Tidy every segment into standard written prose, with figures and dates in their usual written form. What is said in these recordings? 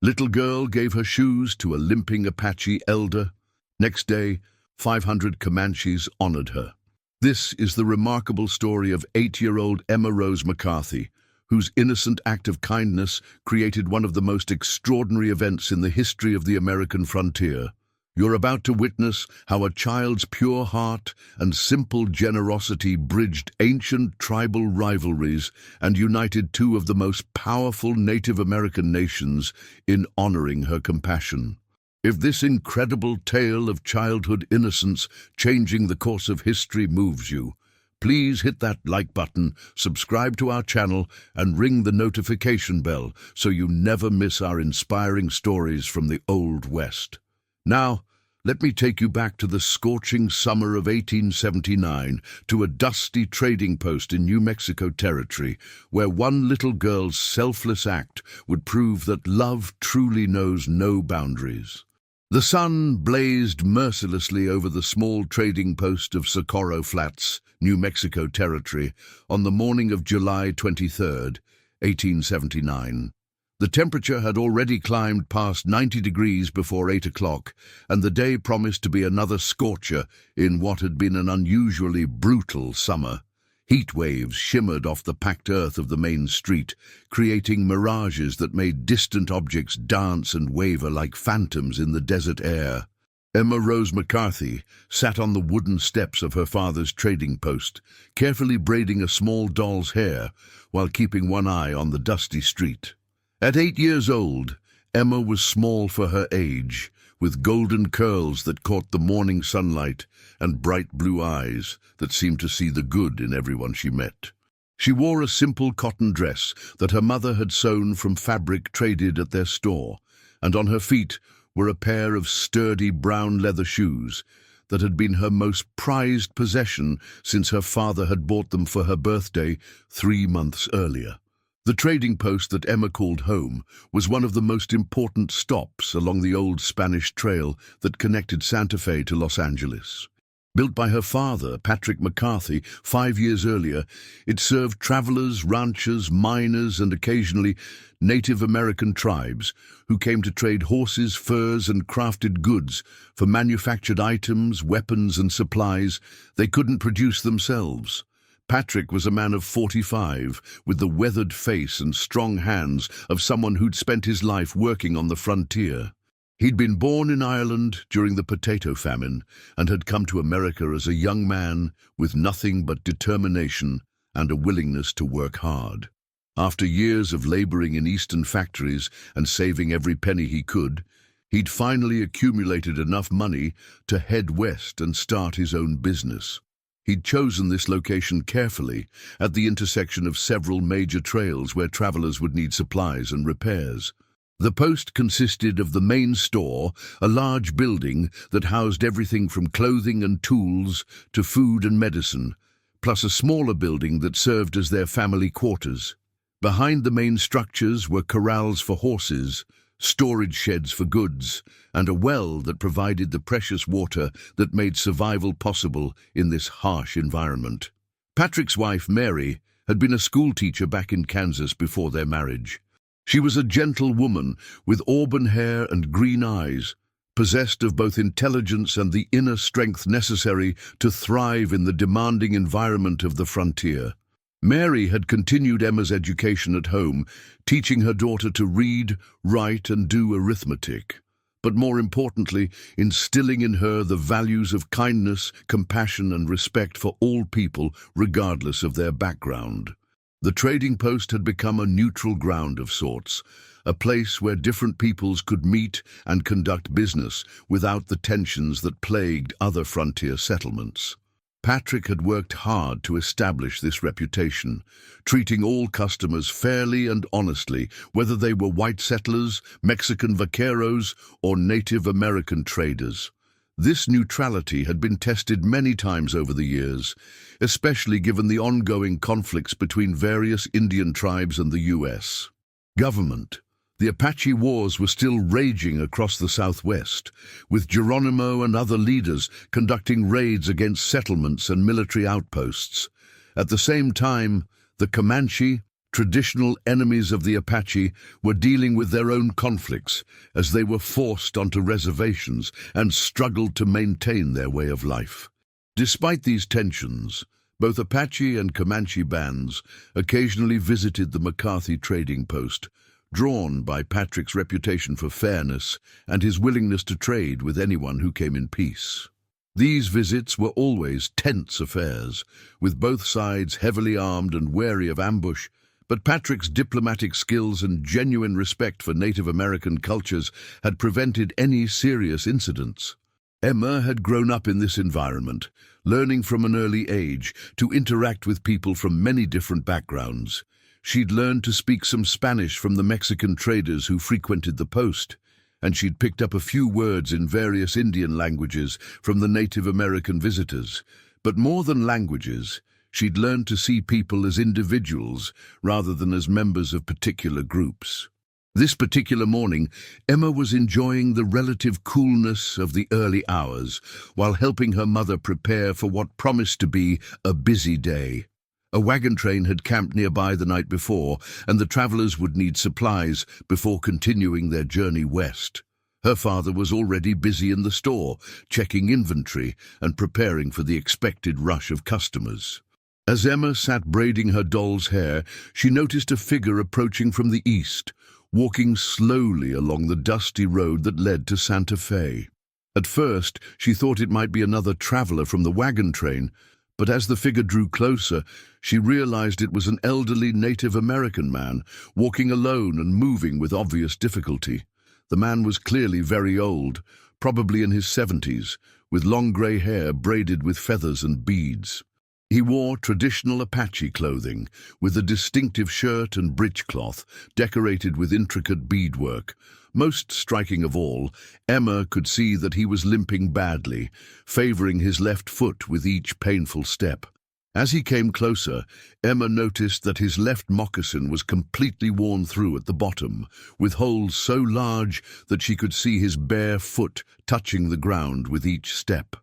Little girl gave her shoes to a limping Apache elder. Next day, 500 Comanches honored her. This is the remarkable story of 8-year-old Emma Rose McCarthy, whose innocent act of kindness created one of the most extraordinary events in the history of the American frontier. You're about to witness how a child's pure heart and simple generosity bridged ancient tribal rivalries and united two of the most powerful Native American nations in honoring her compassion. If this incredible tale of childhood innocence changing the course of history moves you, please hit that like button, subscribe to our channel, and ring the notification bell so you never miss our inspiring stories from the Old West. Now, let me take you back to the scorching summer of 1879, to a dusty trading post in New Mexico territory, where one little girl's selfless act would prove that love truly knows no boundaries. The sun blazed mercilessly over the small trading post of Socorro Flats, New Mexico territory, on the morning of July 23rd, 1879. The temperature had already climbed past 90 degrees before 8 o'clock, and the day promised to be another scorcher in what had been an unusually brutal summer. Heat waves shimmered off the packed earth of the main street, creating mirages that made distant objects dance and waver like phantoms in the desert air. Emma Rose McCarthy sat on the wooden steps of her father's trading post, carefully braiding a small doll's hair while keeping one eye on the dusty street. At 8 years old, Emma was small for her age, with golden curls that caught the morning sunlight and bright blue eyes that seemed to see the good in everyone she met. She wore a simple cotton dress that her mother had sewn from fabric traded at their store, and on her feet were a pair of sturdy brown leather shoes that had been her most prized possession since her father had bought them for her birthday 3 months earlier. The trading post that Emma called home was one of the most important stops along the old Spanish trail that connected Santa Fe to Los Angeles. Built by her father, Patrick McCarthy, 5 years earlier, it served travelers, ranchers, miners, and occasionally Native American tribes who came to trade horses, furs, and crafted goods for manufactured items, weapons, and supplies they couldn't produce themselves. Patrick was a man of 45, with the weathered face and strong hands of someone who'd spent his life working on the frontier. He'd been born in Ireland during the potato famine and had come to America as a young man with nothing but determination and a willingness to work hard. After years of laboring in eastern factories and saving every penny he could, he'd finally accumulated enough money to head west and start his own business. He'd chosen this location carefully, at the intersection of several major trails where travelers would need supplies and repairs. The post consisted of the main store, a large building that housed everything from clothing and tools to food and medicine, plus a smaller building that served as their family quarters. Behind the main structures were corrals for horses, storage sheds for goods, and a well that provided the precious water that made survival possible in this harsh environment. Patrick's wife, Mary, had been a schoolteacher back in Kansas before their marriage. She was a gentle woman with auburn hair and green eyes, possessed of both intelligence and the inner strength necessary to thrive in the demanding environment of the frontier. Mary had continued Emma's education at home, teaching her daughter to read, write, and do arithmetic, but more importantly, instilling in her the values of kindness, compassion, and respect for all people, regardless of their background. The trading post had become a neutral ground of sorts, a place where different peoples could meet and conduct business without the tensions that plagued other frontier settlements. Patrick had worked hard to establish this reputation, treating all customers fairly and honestly, whether they were white settlers, Mexican vaqueros, or Native American traders. This neutrality had been tested many times over the years, especially given the ongoing conflicts between various Indian tribes and the U.S. government. The Apache Wars were still raging across the Southwest, with Geronimo and other leaders conducting raids against settlements and military outposts. At the same time, the Comanche, traditional enemies of the Apache were dealing with their own conflicts as they were forced onto reservations and struggled to maintain their way of life. Despite these tensions, both Apache and Comanche bands occasionally visited the McCarthy trading post, drawn by Patrick's reputation for fairness and his willingness to trade with anyone who came in peace. These visits were always tense affairs, with both sides heavily armed and wary of ambush, but Patrick's diplomatic skills and genuine respect for Native American cultures had prevented any serious incidents. Emma had grown up in this environment, learning from an early age to interact with people from many different backgrounds. She'd learned to speak some Spanish from the Mexican traders who frequented the post, and she'd picked up a few words in various Indian languages from the Native American visitors. But more than languages, she'd learned to see people as individuals rather than as members of particular groups. This particular morning, Emma was enjoying the relative coolness of the early hours while helping her mother prepare for what promised to be a busy day. A wagon train had camped nearby the night before, and the travelers would need supplies before continuing their journey west. Her father was already busy in the store, checking inventory and preparing for the expected rush of customers. As Emma sat braiding her doll's hair, she noticed a figure approaching from the east, walking slowly along the dusty road that led to Santa Fe. At first, she thought it might be another traveler from the wagon train, but as the figure drew closer, she realized it was an elderly Native American man, walking alone and moving with obvious difficulty. The man was clearly very old, probably in his 70s, with long gray hair braided with feathers and beads. He wore traditional Apache clothing, with a distinctive shirt and breechcloth decorated with intricate beadwork. Most striking of all, Emma could see that he was limping badly, favoring his left foot with each painful step. As he came closer, Emma noticed that his left moccasin was completely worn through at the bottom, with holes so large that she could see his bare foot touching the ground with each step.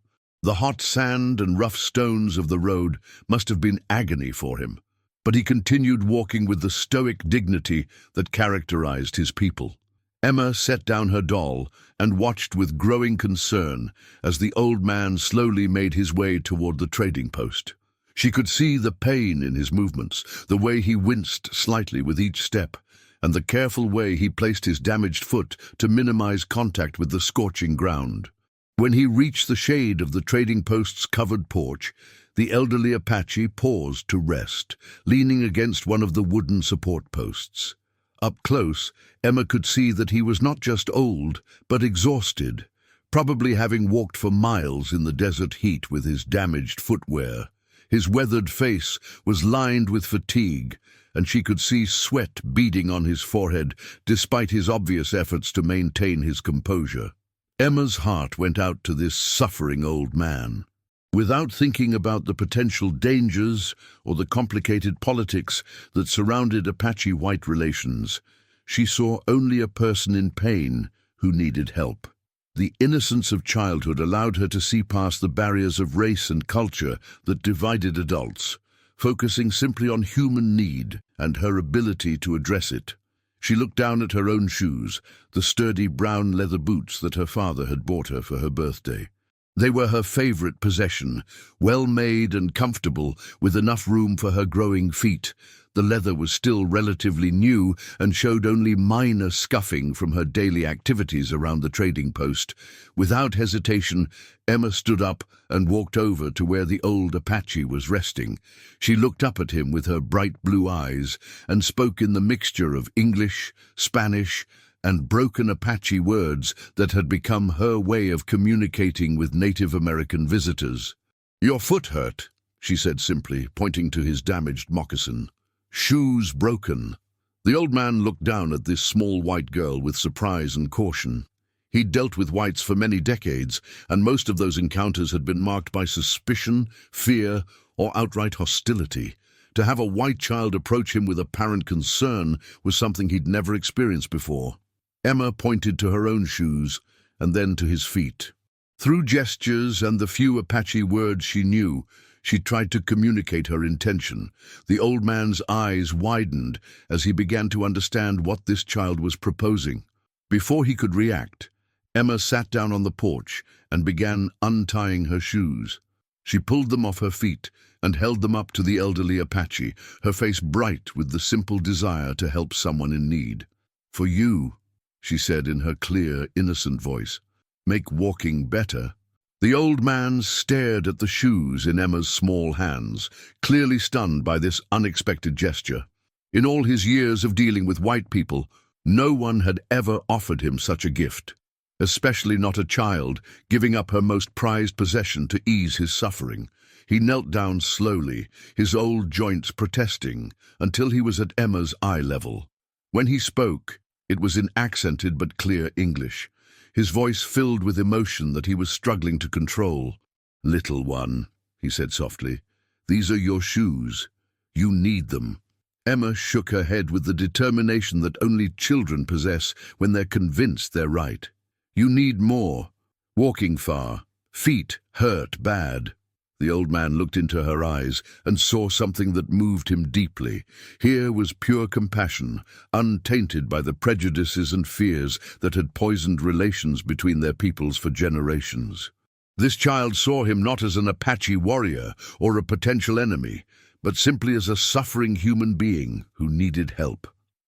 The hot sand and rough stones of the road must have been agony for him, but he continued walking with the stoic dignity that characterized his people. Emma set down her doll and watched with growing concern as the old man slowly made his way toward the trading post. She could see the pain in his movements, the way he winced slightly with each step, and the careful way he placed his damaged foot to minimize contact with the scorching ground. When he reached the shade of the trading post's covered porch, the elderly Apache paused to rest, leaning against one of the wooden support posts. Up close, Emma could see that he was not just old, but exhausted, probably having walked for miles in the desert heat with his damaged footwear. His weathered face was lined with fatigue, and she could see sweat beading on his forehead despite his obvious efforts to maintain his composure. Emma's heart went out to this suffering old man. Without thinking about the potential dangers or the complicated politics that surrounded Apache-white relations, she saw only a person in pain who needed help. The innocence of childhood allowed her to see past the barriers of race and culture that divided adults, focusing simply on human need and her ability to address it. She looked down at her own shoes, the sturdy brown leather boots that her father had bought her for her birthday. They were her favorite possession, well-made and comfortable, with enough room for her growing feet. The leather was still relatively new and showed only minor scuffing from her daily activities around the trading post. Without hesitation, Emma stood up and walked over to where the old Apache was resting. She looked up at him with her bright blue eyes and spoke in the mixture of English, Spanish, and broken Apache words that had become her way of communicating with Native American visitors. "Your foot hurt," she said simply, pointing to his damaged moccasin. "Shoes broken." The old man looked down at this small white girl with surprise and caution. He'd dealt with whites for many decades, and most of those encounters had been marked by suspicion, fear, or outright hostility. To have a white child approach him with apparent concern was something he'd never experienced before. Emma pointed to her own shoes and then to his feet. Through gestures and the few Apache words she knew, She tried to communicate her intention. The old man's eyes widened as he began to understand what this child was proposing. Before he could react, Emma sat down on the porch and began untying her shoes. She pulled them off her feet and held them up to the elderly Apache, her face bright with the simple desire to help someone in need. "For you," she said in her clear, innocent voice, "make walking better." The old man stared at the shoes in Emma's small hands, clearly stunned by this unexpected gesture. In all his years of dealing with white people, no one had ever offered him such a gift, especially not a child giving up her most prized possession to ease his suffering. He knelt down slowly, his old joints protesting, until he was at Emma's eye level. When he spoke, it was in accented but clear English, his voice filled with emotion that he was struggling to control. "Little one," he said softly, "these are your shoes. You need them." Emma shook her head with the determination that only children possess when they're convinced they're right. "You need more. Walking far. Feet hurt bad." The old man looked into her eyes and saw something that moved him deeply. Here was pure compassion, untainted by the prejudices and fears that had poisoned relations between their peoples for generations. This child saw him not as an Apache warrior or a potential enemy, but simply as a suffering human being who needed help.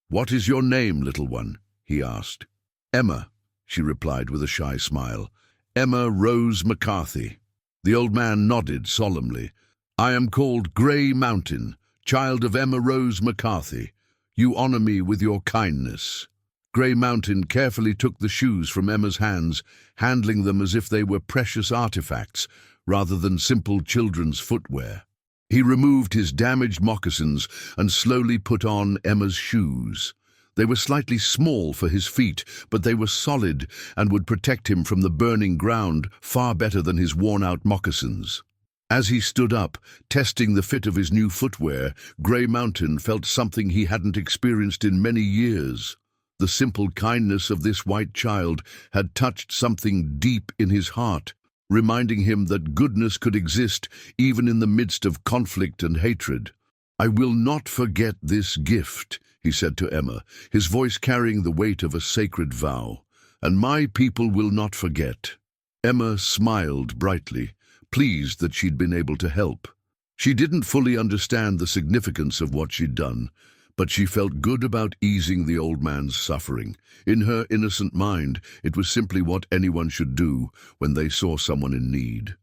"What is your name, little one?" he asked. "Emma," she replied with a shy smile. "Emma Rose McCarthy." The old man nodded solemnly. "I am called Grey Mountain, child of Emma Rose McCarthy. You honor me with your kindness." Grey Mountain carefully took the shoes from Emma's hands, handling them as if they were precious artifacts rather than simple children's footwear. He removed his damaged moccasins and slowly put on Emma's shoes. They were slightly small for his feet, but they were solid and would protect him from the burning ground far better than his worn-out moccasins. As he stood up, testing the fit of his new footwear, Grey Mountain felt something he hadn't experienced in many years. The simple kindness of this white child had touched something deep in his heart, reminding him that goodness could exist even in the midst of conflict and hatred. "I will not forget this gift," he said to Emma, his voice carrying the weight of a sacred vow, "and my people will not forget." Emma smiled brightly, pleased that she'd been able to help. She didn't fully understand the significance of what she'd done, but she felt good about easing the old man's suffering. In her innocent mind, it was simply what anyone should do when they saw someone in need.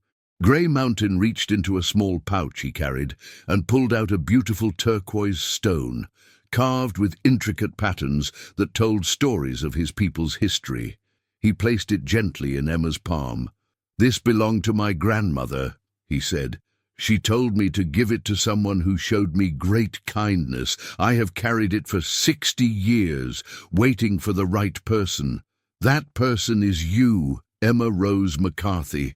Grey Mountain reached into a small pouch he carried and pulled out a beautiful turquoise stone, carved with intricate patterns that told stories of his people's history. He placed it gently in Emma's palm. "This belonged to my grandmother," he said. "She told me to give it to someone who showed me great kindness. I have carried it for 60 years, waiting for the right person. That person is you, Emma Rose McCarthy."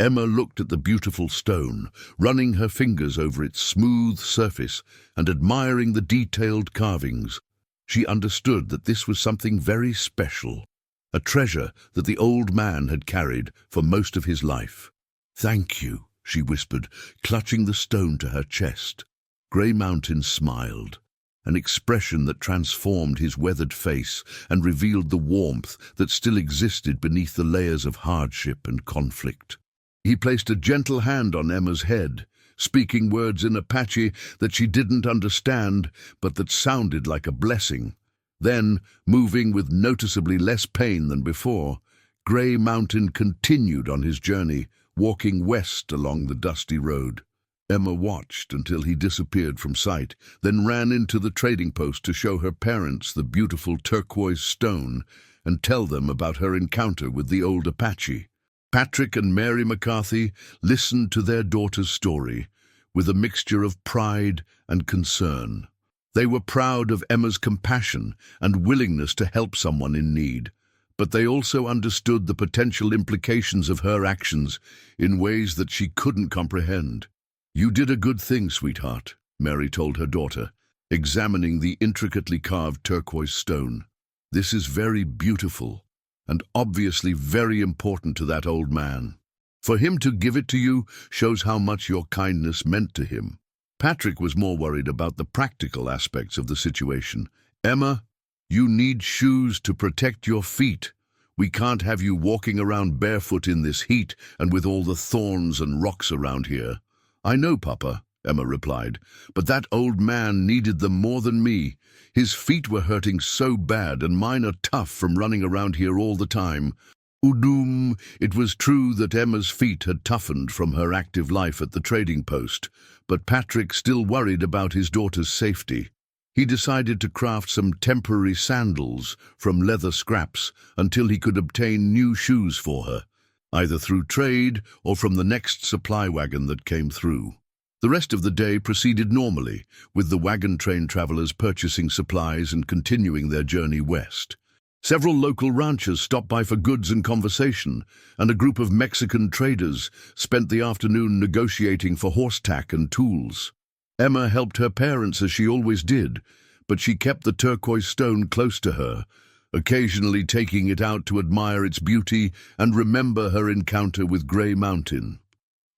Emma looked at the beautiful stone, running her fingers over its smooth surface and admiring the detailed carvings. She understood that this was something very special, a treasure that the old man had carried for most of his life. "Thank you," she whispered, clutching the stone to her chest. Grey Mountain smiled, an expression that transformed his weathered face and revealed the warmth that still existed beneath the layers of hardship and conflict. He placed a gentle hand on Emma's head, speaking words in Apache that she didn't understand, but that sounded like a blessing. Then, moving with noticeably less pain than before, Grey Mountain continued on his journey, walking west along the dusty road. Emma watched until he disappeared from sight, then ran into the trading post to show her parents the beautiful turquoise stone and tell them about her encounter with the old Apache. Patrick and Mary McCarthy listened to their daughter's story with a mixture of pride and concern. They were proud of Emma's compassion and willingness to help someone in need, but they also understood the potential implications of her actions in ways that she couldn't comprehend. "You did a good thing, sweetheart," Mary told her daughter, examining the intricately carved turquoise stone. "This is very beautiful and obviously very important to that old man." For him to give it to you shows how much your kindness meant to him. Patrick was more worried about the practical aspects of the situation. Emma, you need shoes to protect your feet. We can't have you walking around barefoot in this heat and with all the thorns and rocks around here. I know, Papa, Emma replied, but that old man needed them more than me. His feet were hurting so bad, and mine are tough from running around here all the time. Udum, it was true that Emma's feet had toughened from her active life at the trading post, but Patrick still worried about his daughter's safety. He decided to craft some temporary sandals from leather scraps until he could obtain new shoes for her, either through trade or from the next supply wagon that came through. The rest of the day proceeded normally, with the wagon train travelers purchasing supplies and continuing their journey west. Several local ranchers stopped by for goods and conversation, and a group of Mexican traders spent the afternoon negotiating for horse tack and tools. Emma helped her parents as she always did, but she kept the turquoise stone close to her, occasionally taking it out to admire its beauty and remember her encounter with Grey Mountain.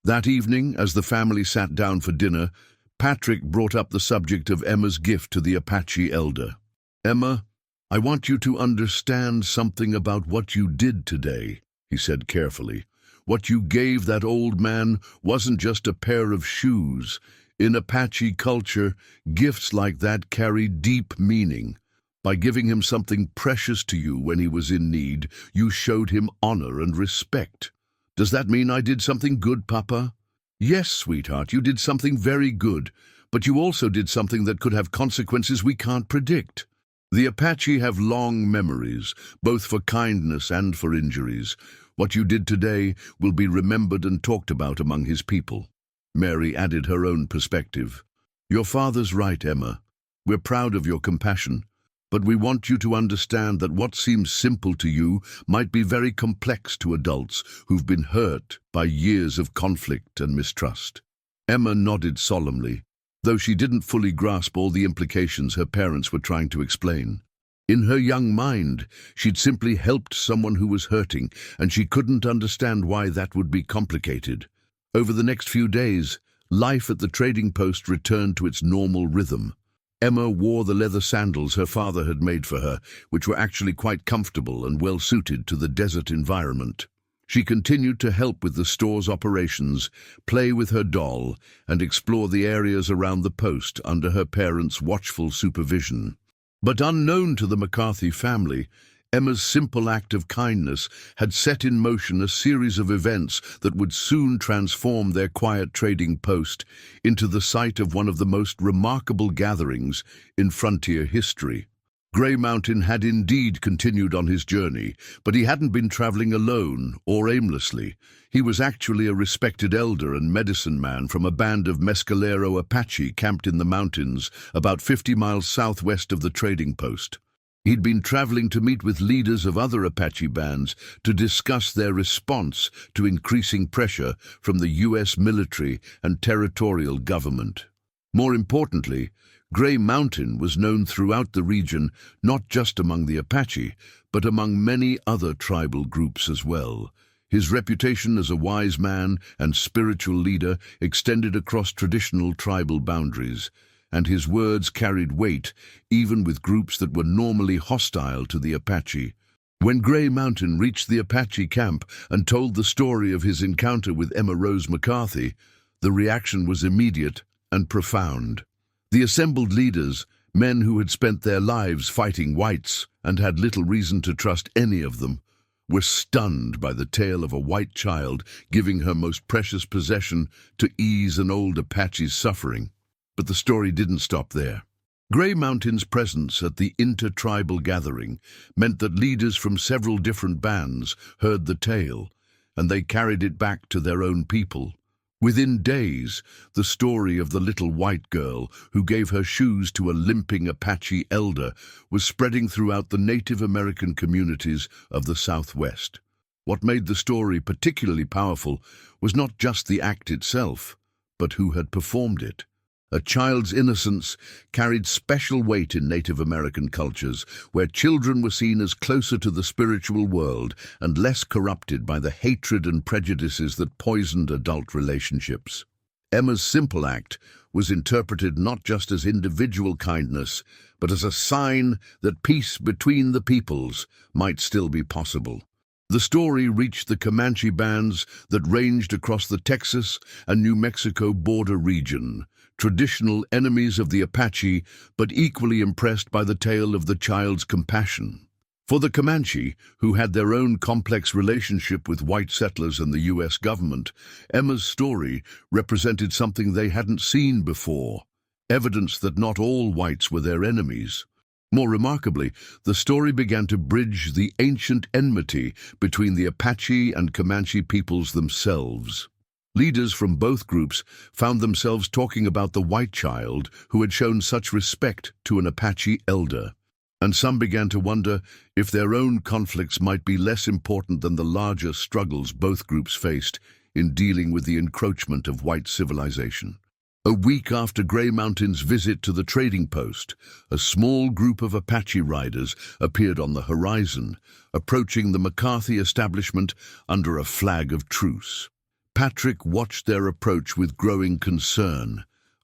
That evening, as the family sat down for dinner, Patrick brought up the subject of Emma's gift to the Apache elder. Emma, I want you to understand something about what you did today, he said carefully. What you gave that old man wasn't just a pair of shoes. In Apache culture, gifts like that carry deep meaning. By giving him something precious to you when he was in need, you showed him honor and respect. Does that mean I did something good, Papa? Yes, sweetheart, you did something very good, but you also did something that could have consequences we can't predict. The Apache have long memories, both for kindness and for injuries. What you did today will be remembered and talked about among his people. Mary added her own perspective. Your father's right, Emma. We're proud of your compassion, but we want you to understand that what seems simple to you might be very complex to adults who've been hurt by years of conflict and mistrust. Emma nodded solemnly, though she didn't fully grasp all the implications her parents were trying to explain. In her young mind, she'd simply helped someone who was hurting, and she couldn't understand why that would be complicated. Over the next few days, life at the trading post returned to its normal rhythm. Emma wore the leather sandals her father had made for her, which were actually quite comfortable and well-suited to the desert environment. She continued to help with the store's operations, play with her doll, and explore the areas around the post under her parents' watchful supervision. But unknown to the McCarthy family, Emma's simple act of kindness had set in motion a series of events that would soon transform their quiet trading post into the site of one of the most remarkable gatherings in frontier history. Grey Mountain had indeed continued on his journey, but he hadn't been traveling alone or aimlessly. He was actually a respected elder and medicine man from a band of Mescalero Apache camped in the mountains about 50 miles southwest of the trading post. He'd been traveling to meet with leaders of other Apache bands to discuss their response to increasing pressure from the U.S. military and territorial government. More importantly, Grey Mountain was known throughout the region, not just among the Apache, but among many other tribal groups as well. His reputation as a wise man and spiritual leader extended across traditional tribal boundaries, and his words carried weight even with groups that were normally hostile to the Apache. When Grey Mountain reached the Apache camp and told the story of his encounter with Emma Rose McCarthy, the reaction was immediate and profound. The assembled leaders, men who had spent their lives fighting whites and had little reason to trust any of them, were stunned by the tale of a white child giving her most precious possession to ease an old Apache's suffering. But the story didn't stop there. Grey Mountain's presence at the intertribal gathering meant that leaders from several different bands heard the tale, and they carried it back to their own people. Within days, the story of the little white girl who gave her shoes to a limping Apache elder was spreading throughout the Native American communities of the Southwest. What made the story particularly powerful was not just the act itself, but who had performed it. A child's innocence carried special weight in Native American cultures, where children were seen as closer to the spiritual world and less corrupted by the hatred and prejudices that poisoned adult relationships. Emma's simple act was interpreted not just as individual kindness, but as a sign that peace between the peoples might still be possible. The story reached the Comanche bands that ranged across the Texas and New Mexico border region, traditional enemies of the Apache, but equally impressed by the tale of the child's compassion. For the Comanche, who had their own complex relationship with white settlers and the U.S. government, Emma's story represented something they hadn't seen before, evidence that not all whites were their enemies. More remarkably, the story began to bridge the ancient enmity between the Apache and Comanche peoples themselves. Leaders from both groups found themselves talking about the white child who had shown such respect to an Apache elder, and some began to wonder if their own conflicts might be less important than the larger struggles both groups faced in dealing with the encroachment of white civilization. A week after Gray Mountain's visit to the trading post, a small group of Apache riders appeared on the horizon, approaching the McCarthy establishment under a flag of truce. Patrick watched their approach with growing concern,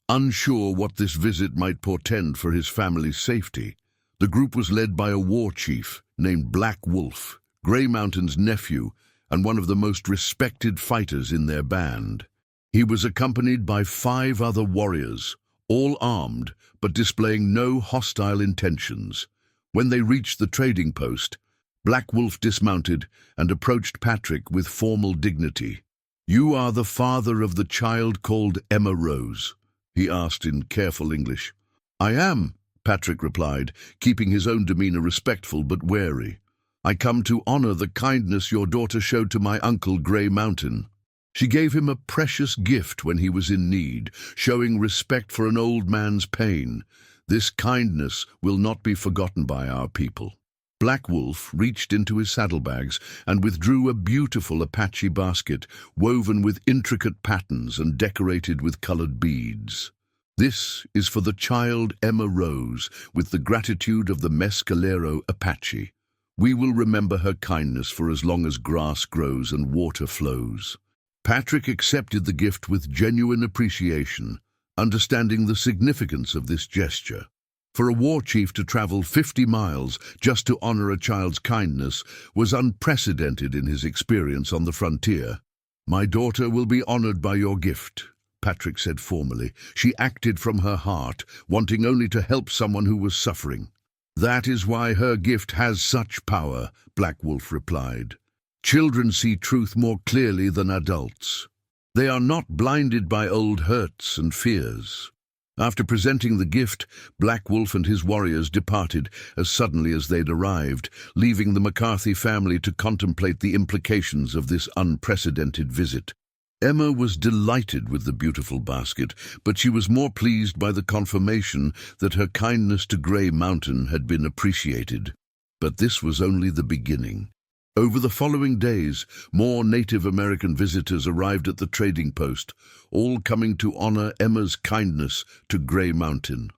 unsure what this visit might portend for his family's safety. The group was led by a war chief named Black Wolf, Gray Mountain's nephew and one of the most respected fighters in their band. He was accompanied by 5 other warriors, all armed but displaying no hostile intentions. When they reached the trading post, Black Wolf dismounted and approached Patrick with formal dignity. "You are the father of the child called Emma Rose?" he asked in careful English. "I am," Patrick replied, keeping his own demeanor respectful but wary. "I come to honor the kindness your daughter showed to my uncle Gray Mountain. She gave him a precious gift when he was in need, showing respect for an old man's pain. This kindness will not be forgotten by our people." Black Wolf reached into his saddlebags and withdrew a beautiful Apache basket woven with intricate patterns and decorated with colored beads. "This is for the child Emma Rose, with the gratitude of the Mescalero Apache. We will remember her kindness for as long as grass grows and water flows." Patrick accepted the gift with genuine appreciation, understanding the significance of this gesture. For a war chief to travel 50 miles just to honor a child's kindness was unprecedented in his experience on the frontier. "My daughter will be honored by your gift," Patrick said formally. "She acted from her heart, wanting only to help someone who was suffering." "That is why her gift has such power," Black Wolf replied. "Children see truth more clearly than adults. They are not blinded by old hurts and fears." After presenting the gift, Black Wolf and his warriors departed as suddenly as they'd arrived, leaving the McCarthy family to contemplate the implications of this unprecedented visit. Emma was delighted with the beautiful basket, but she was more pleased by the confirmation that her kindness to Gray Mountain had been appreciated. But this was only the beginning. Over the following days, more Native American visitors arrived at the trading post, all coming to honor Emma's kindness to Gray Mountain.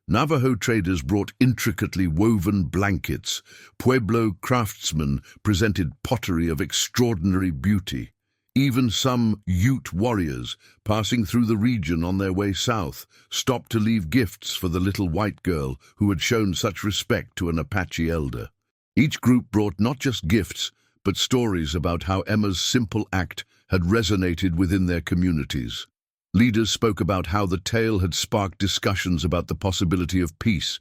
Navajo traders brought intricately woven blankets. Pueblo craftsmen presented pottery of extraordinary beauty. Even some Ute warriors, passing through the region on their way south, stopped to leave gifts for the little white girl who had shown such respect to an Apache elder. Each group brought not just gifts, but stories about how Emma's simple act had resonated within their communities. Leaders spoke about how the tale had sparked discussions about the possibility of peace,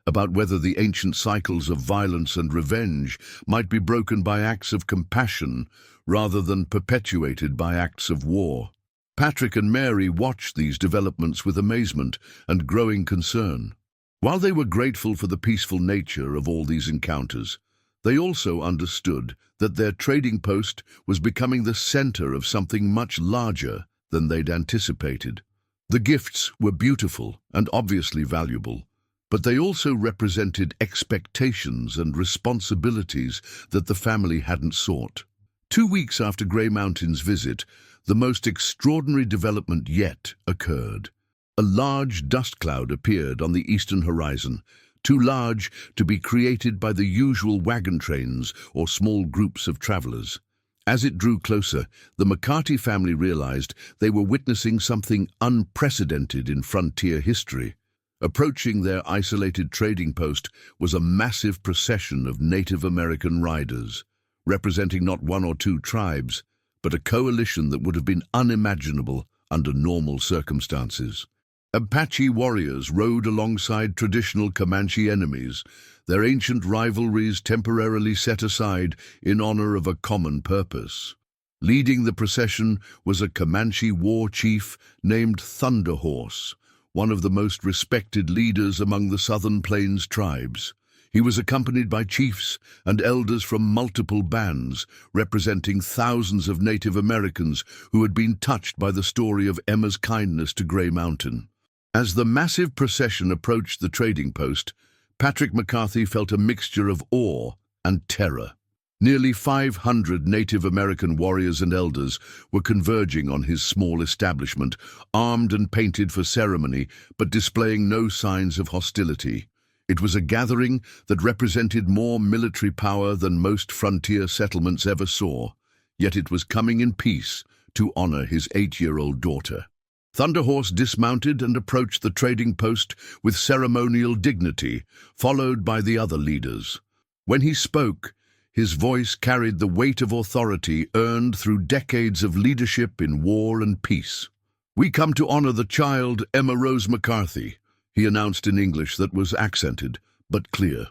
about whether the ancient cycles of violence and revenge might be broken by acts of compassion rather than perpetuated by acts of war. Patrick and Mary watched these developments with amazement and growing concern. While they were grateful for the peaceful nature of all these encounters, they also understood that their trading post was becoming the center of something much larger than they'd anticipated. The gifts were beautiful and obviously valuable, but they also represented expectations and responsibilities that the family hadn't sought. 2 weeks after Gray Mountain's visit, the most extraordinary development yet occurred. A large dust cloud appeared on the eastern horizon, too large to be created by the usual wagon trains or small groups of travelers. As it drew closer, the McCarthy family realized they were witnessing something unprecedented in frontier history. Approaching their isolated trading post was a massive procession of Native American riders, representing not one or two tribes, but a coalition that would have been unimaginable under normal circumstances. Apache warriors rode alongside traditional Comanche enemies, their ancient rivalries temporarily set aside in honor of a common purpose. Leading the procession was a Comanche war chief named Thunder Horse, one of the most respected leaders among the Southern Plains tribes. He was accompanied by chiefs and elders from multiple bands, representing thousands of Native Americans who had been touched by the story of Emma's kindness to Grey Mountain. As the massive procession approached the trading post, Patrick McCarthy felt a mixture of awe and terror. Nearly 500 Native American warriors and elders were converging on his small establishment, armed and painted for ceremony, but displaying no signs of hostility. It was a gathering that represented more military power than most frontier settlements ever saw, yet it was coming in peace to honor his 8-year-old daughter. Thunderhorse dismounted and approached the trading post with ceremonial dignity, followed by the other leaders. When he spoke, his voice carried the weight of authority earned through decades of leadership in war and peace. "We come to honor the child, Emma Rose McCarthy," he announced in English that was accented, but clear.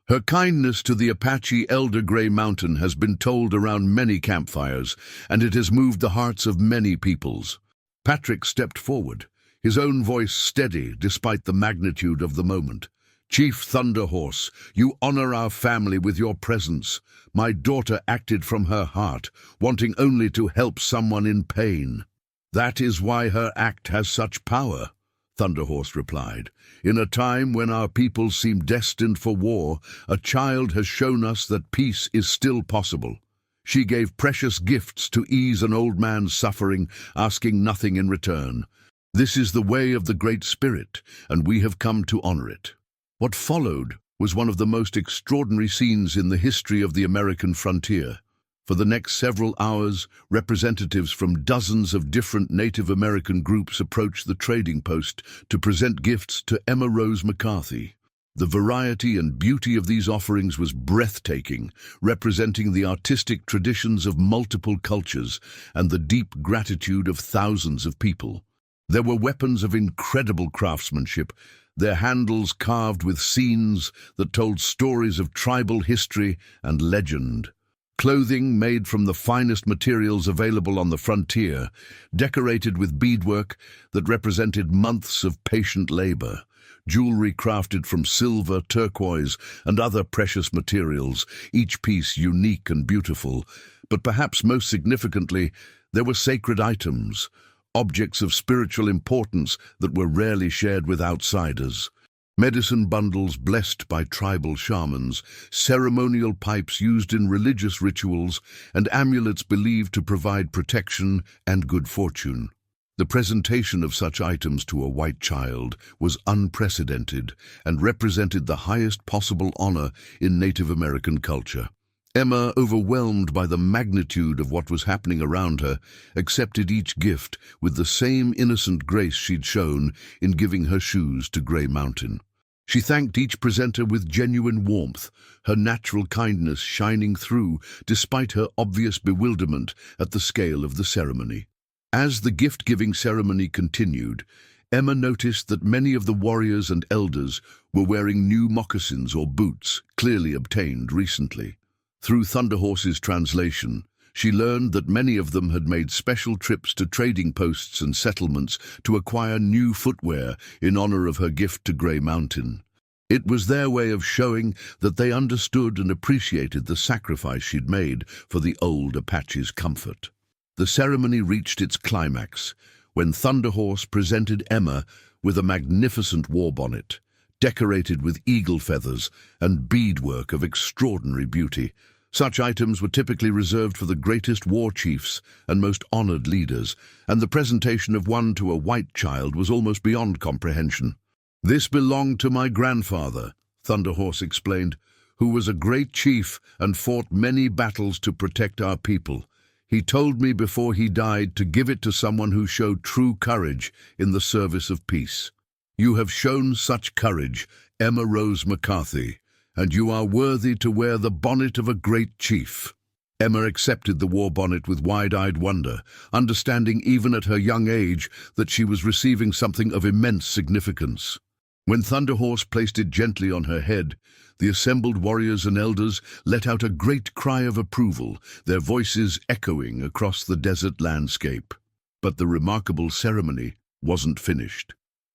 "Her kindness to the Apache elder Grey Mountain has been told around many campfires, and it has moved the hearts of many peoples." Patrick stepped forward, his own voice steady despite the magnitude of the moment. "Chief Thunderhorse, you honor our family with your presence. My daughter acted from her heart, wanting only to help someone in pain. That is why her act has such power," Thunderhorse replied. "In a time when our people seem destined for war, a child has shown us that peace is still possible. She gave precious gifts to ease an old man's suffering, asking nothing in return. This is the way of the Great Spirit, and we have come to honor it." What followed was one of the most extraordinary scenes in the history of the American frontier. For the next several hours, representatives from dozens of different Native American groups approached the trading post to present gifts to Emma Rose McCarthy. The variety and beauty of these offerings was breathtaking, representing the artistic traditions of multiple cultures and the deep gratitude of thousands of people. There were weapons of incredible craftsmanship, their handles carved with scenes that told stories of tribal history and legend. Clothing made from the finest materials available on the frontier, decorated with beadwork that represented months of patient labor. Jewelry crafted from silver, turquoise, and other precious materials, each piece unique and beautiful. But perhaps most significantly, there were sacred items, objects of spiritual importance that were rarely shared with outsiders. Medicine bundles blessed by tribal shamans, ceremonial pipes used in religious rituals, and amulets believed to provide protection and good fortune. The presentation of such items to a white child was unprecedented and represented the highest possible honor in Native American culture. Emma, overwhelmed by the magnitude of what was happening around her, accepted each gift with the same innocent grace she'd shown in giving her shoes to Grey Mountain. She thanked each presenter with genuine warmth, her natural kindness shining through despite her obvious bewilderment at the scale of the ceremony. As the gift-giving ceremony continued, Emma noticed that many of the warriors and elders were wearing new moccasins or boots, clearly obtained recently. Through Thunderhorse's translation, she learned that many of them had made special trips to trading posts and settlements to acquire new footwear in honor of her gift to Grey Mountain. It was their way of showing that they understood and appreciated the sacrifice she'd made for the old Apache's comfort. The ceremony reached its climax when Thunderhorse presented Emma with a magnificent war bonnet, decorated with eagle feathers and beadwork of extraordinary beauty. Such items were typically reserved for the greatest war chiefs and most honored leaders, and the presentation of one to a white child was almost beyond comprehension. "This belonged to my grandfather," Thunderhorse explained, "who was a great chief and fought many battles to protect our people. He told me before he died to give it to someone who showed true courage in the service of peace. You have shown such courage, Emma Rose McCarthy, and you are worthy to wear the bonnet of a great chief." Emma accepted the war bonnet with wide-eyed wonder, understanding even at her young age that she was receiving something of immense significance. When Thunderhorse placed it gently on her head, the assembled warriors and elders let out a great cry of approval, their voices echoing across the desert landscape. But the remarkable ceremony wasn't finished.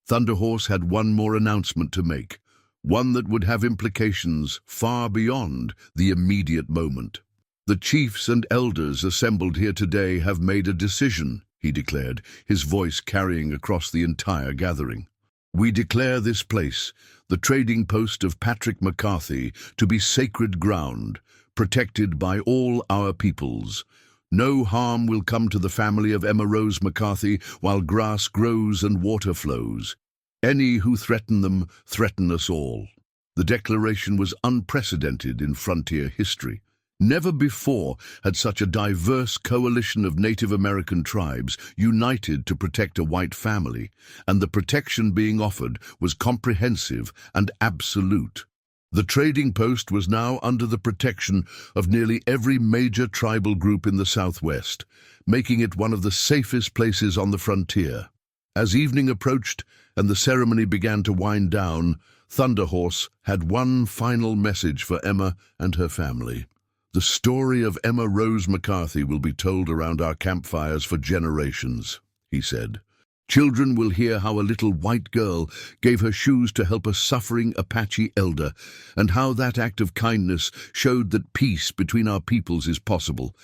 Thunderhorse had one more announcement to make, one that would have implications far beyond the immediate moment. "The chiefs and elders assembled here today have made a decision," he declared, his voice carrying across the entire gathering. "We declare this place, the trading post of Patrick McCarthy, to be sacred ground, protected by all our peoples. No harm will come to the family of Emma Rose McCarthy while grass grows and water flows. Any who threaten them threaten us all." The declaration was unprecedented in frontier history. Never before had such a diverse coalition of Native American tribes united to protect a white family, and the protection being offered was comprehensive and absolute. The trading post was now under the protection of nearly every major tribal group in the Southwest, making it one of the safest places on the frontier. As evening approached and the ceremony began to wind down, Thunderhorse had one final message for Emma and her family. "The story of Emma Rose McCarthy will be told around our campfires for generations," he said. "Children will hear how a little white girl gave her shoes to help a suffering Apache elder, and how that act of kindness showed that peace between our peoples is possible.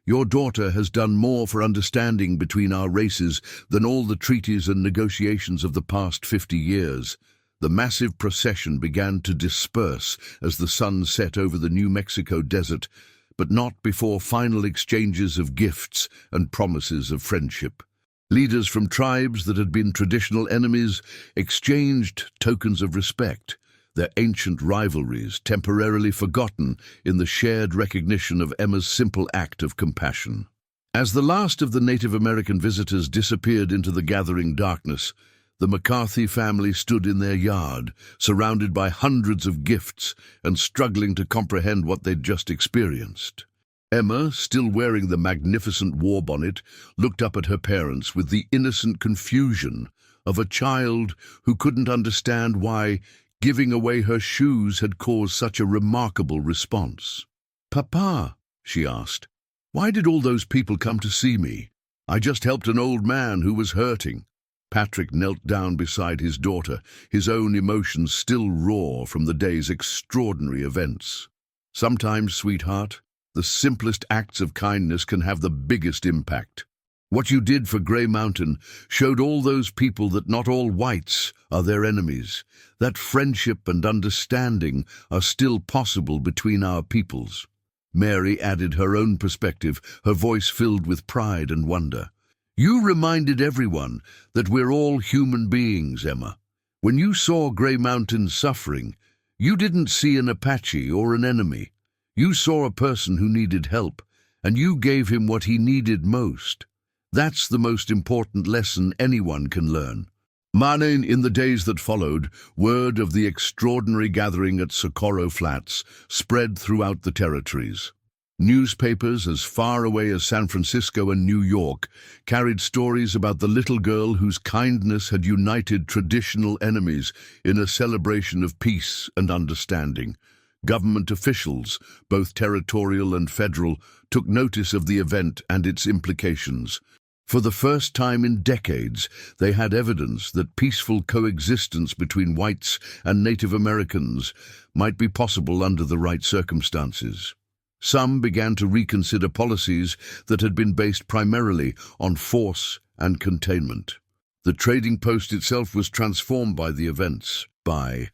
Your daughter has done more for understanding between our races than all the treaties and negotiations of the past 50 years. The massive procession began to disperse as the sun set over the New Mexico desert, but not before final exchanges of gifts and promises of friendship. Leaders from tribes that had been traditional enemies exchanged tokens of respect, their ancient rivalries temporarily forgotten in the shared recognition of Emma's simple act of compassion. As the last of the Native American visitors disappeared into the gathering darkness, the McCarthy family stood in their yard, surrounded by hundreds of gifts and struggling to comprehend what they'd just experienced. Emma, still wearing the magnificent war bonnet, looked up at her parents with the innocent confusion of a child who couldn't understand why giving away her shoes had caused such a remarkable response. "Papa," she asked, "why did all those people come to see me? I just helped an old man who was hurting." Patrick knelt down beside his daughter, his own emotions still raw from the day's extraordinary events. "Sometimes, sweetheart, the simplest acts of kindness can have the biggest impact. What you did for Grey Mountain showed all those people that not all whites are their enemies, that friendship and understanding are still possible between our peoples." Mary added her own perspective, her voice filled with pride and wonder. "You reminded everyone that we're all human beings, Emma. When you saw Grey Mountain suffering, you didn't see an Apache or an enemy. You saw a person who needed help, and you gave him what he needed most. That's the most important lesson anyone can learn." Marne, in the days that followed, word of the extraordinary gathering at Socorro Flats spread throughout the territories. Newspapers as far away as San Francisco and New York carried stories about the little girl whose kindness had united traditional enemies in a celebration of peace and understanding. Government officials, both territorial and federal, took notice of the event and its implications. For the first time in decades, they had evidence that peaceful coexistence between whites and Native Americans might be possible under the right circumstances. Some began to reconsider policies that had been based primarily on force and containment. The trading post itself was transformed by the events, by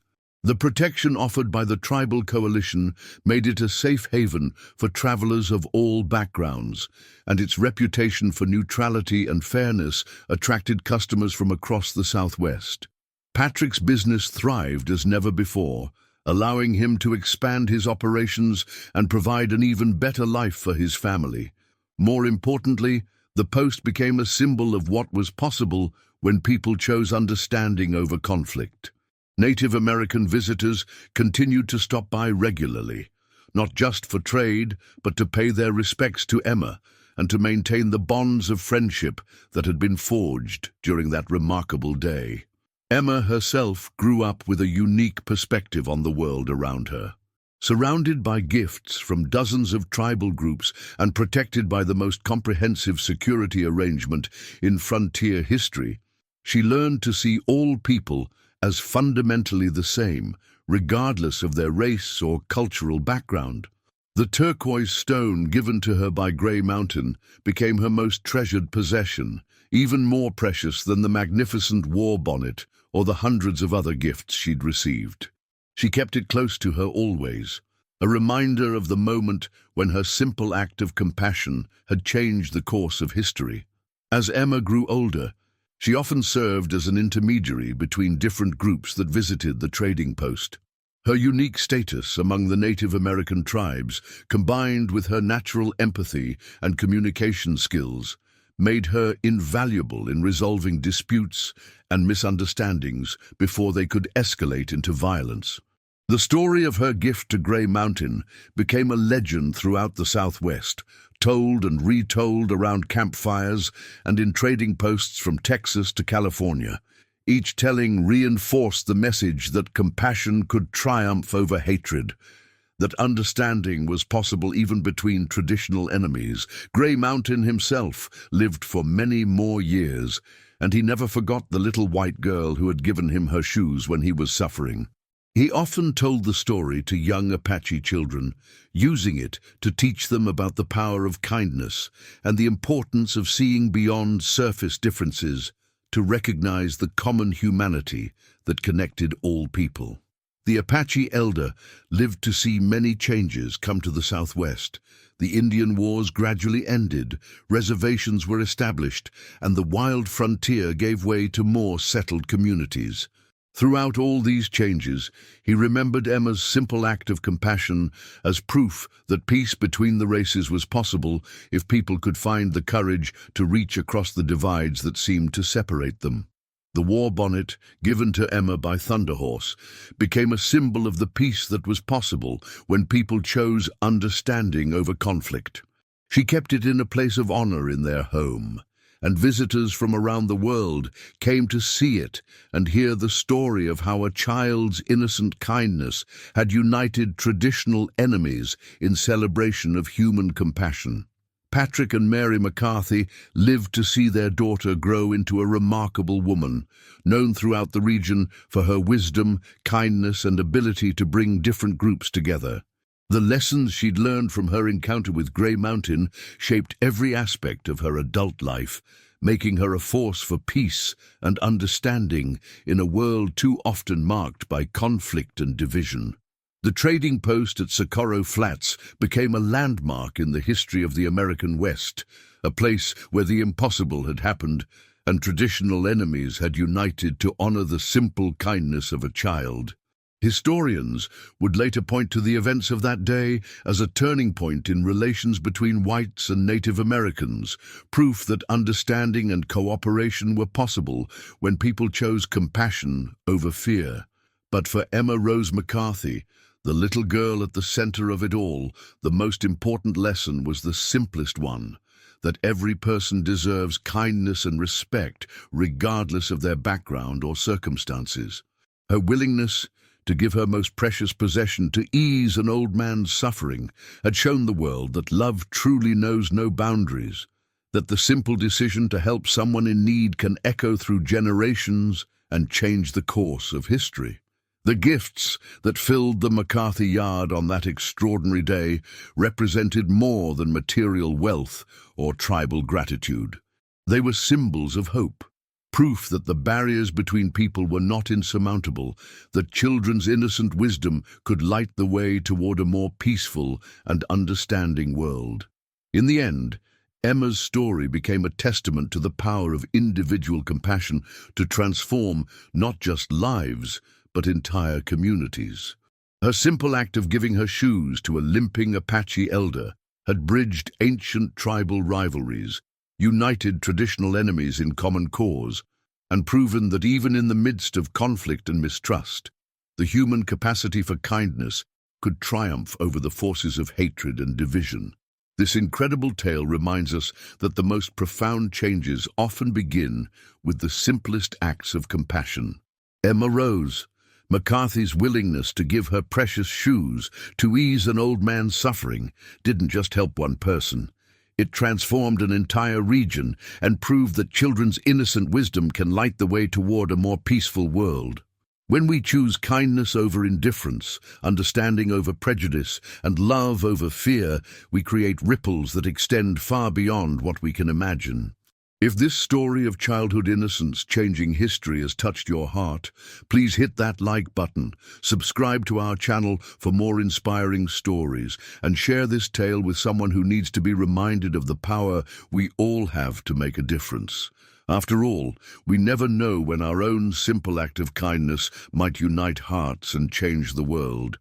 The protection offered by the tribal coalition made it a safe haven for travelers of all backgrounds, and its reputation for neutrality and fairness attracted customers from across the Southwest. Patrick's business thrived as never before, allowing him to expand his operations and provide an even better life for his family. More importantly, the post became a symbol of what was possible when people chose understanding over conflict. Native American visitors continued to stop by regularly, not just for trade, but to pay their respects to Emma and to maintain the bonds of friendship that had been forged during that remarkable day. Emma herself grew up with a unique perspective on the world around her. Surrounded by gifts from dozens of tribal groups and protected by the most comprehensive security arrangement in frontier history, she learned to see all people as fundamentally the same, regardless of their race or cultural background. The turquoise stone given to her by Grey Mountain became her most treasured possession, even more precious than the magnificent war bonnet or the hundreds of other gifts she'd received. She kept it close to her always, a reminder of the moment when her simple act of compassion had changed the course of history. As Emma grew older, she often served as an intermediary between different groups that visited the trading post. Her unique status among the Native American tribes, combined with her natural empathy and communication skills, made her invaluable in resolving disputes and misunderstandings before they could escalate into violence. The story of her gift to Grey Mountain became a legend throughout the Southwest, told and retold around campfires and in trading posts from Texas to California. Each telling reinforced the message that compassion could triumph over hatred, that understanding was possible even between traditional enemies. Grey Mountain himself lived for many more years, and he never forgot the little white girl who had given him her shoes when he was suffering. He often told the story to young Apache children, using it to teach them about the power of kindness and the importance of seeing beyond surface differences to recognize the common humanity that connected all people. The Apache elder lived to see many changes come to the Southwest. The Indian Wars gradually ended, reservations were established, and the wild frontier gave way to more settled communities. Throughout all these changes, he remembered Emma's simple act of compassion as proof that peace between the races was possible if people could find the courage to reach across the divides that seemed to separate them. The war bonnet, given to Emma by Thunderhorse, became a symbol of the peace that was possible when people chose understanding over conflict. She kept it in a place of honor in their home, and visitors from around the world came to see it and hear the story of how a child's innocent kindness had united traditional enemies in celebration of human compassion. Patrick and Mary McCarthy lived to see their daughter grow into a remarkable woman, known throughout the region for her wisdom, kindness, and ability to bring different groups together. The lessons she'd learned from her encounter with Grey Mountain shaped every aspect of her adult life, making her a force for peace and understanding in a world too often marked by conflict and division. The trading post at Socorro Flats became a landmark in the history of the American West, a place where the impossible had happened and traditional enemies had united to honor the simple kindness of a child. Historians would later point to the events of that day as a turning point in relations between whites and Native Americans, proof that understanding and cooperation were possible when people chose compassion over fear. But for Emma Rose McCarthy, the little girl at the center of it all, the most important lesson was the simplest one, that every person deserves kindness and respect regardless of their background or circumstances. Her willingness to give her most precious possession to ease an old man's suffering had shown the world that love truly knows no boundaries, that the simple decision to help someone in need can echo through generations and change the course of history. The gifts that filled the McCarthy yard on that extraordinary day represented more than material wealth or tribal gratitude. They were symbols of hope, proof that the barriers between people were not insurmountable, that children's innocent wisdom could light the way toward a more peaceful and understanding world. In the end, Emma's story became a testament to the power of individual compassion to transform not just lives, but entire communities. Her simple act of giving her shoes to a limping Apache elder had bridged ancient tribal rivalries, united traditional enemies in common cause, and proven that even in the midst of conflict and mistrust, the human capacity for kindness could triumph over the forces of hatred and division. This incredible tale reminds us that the most profound changes often begin with the simplest acts of compassion. Emma Rose, McCarthy's willingness to give her precious shoes to ease an old man's suffering, didn't just help one person. It transformed an entire region and proved that children's innocent wisdom can light the way toward a more peaceful world. When we choose kindness over indifference, understanding over prejudice, and love over fear, we create ripples that extend far beyond what we can imagine. If this story of childhood innocence changing history has touched your heart, please hit that like button, subscribe to our channel for more inspiring stories, and share this tale with someone who needs to be reminded of the power we all have to make a difference. After all, we never know when our own simple act of kindness might unite hearts and change the world.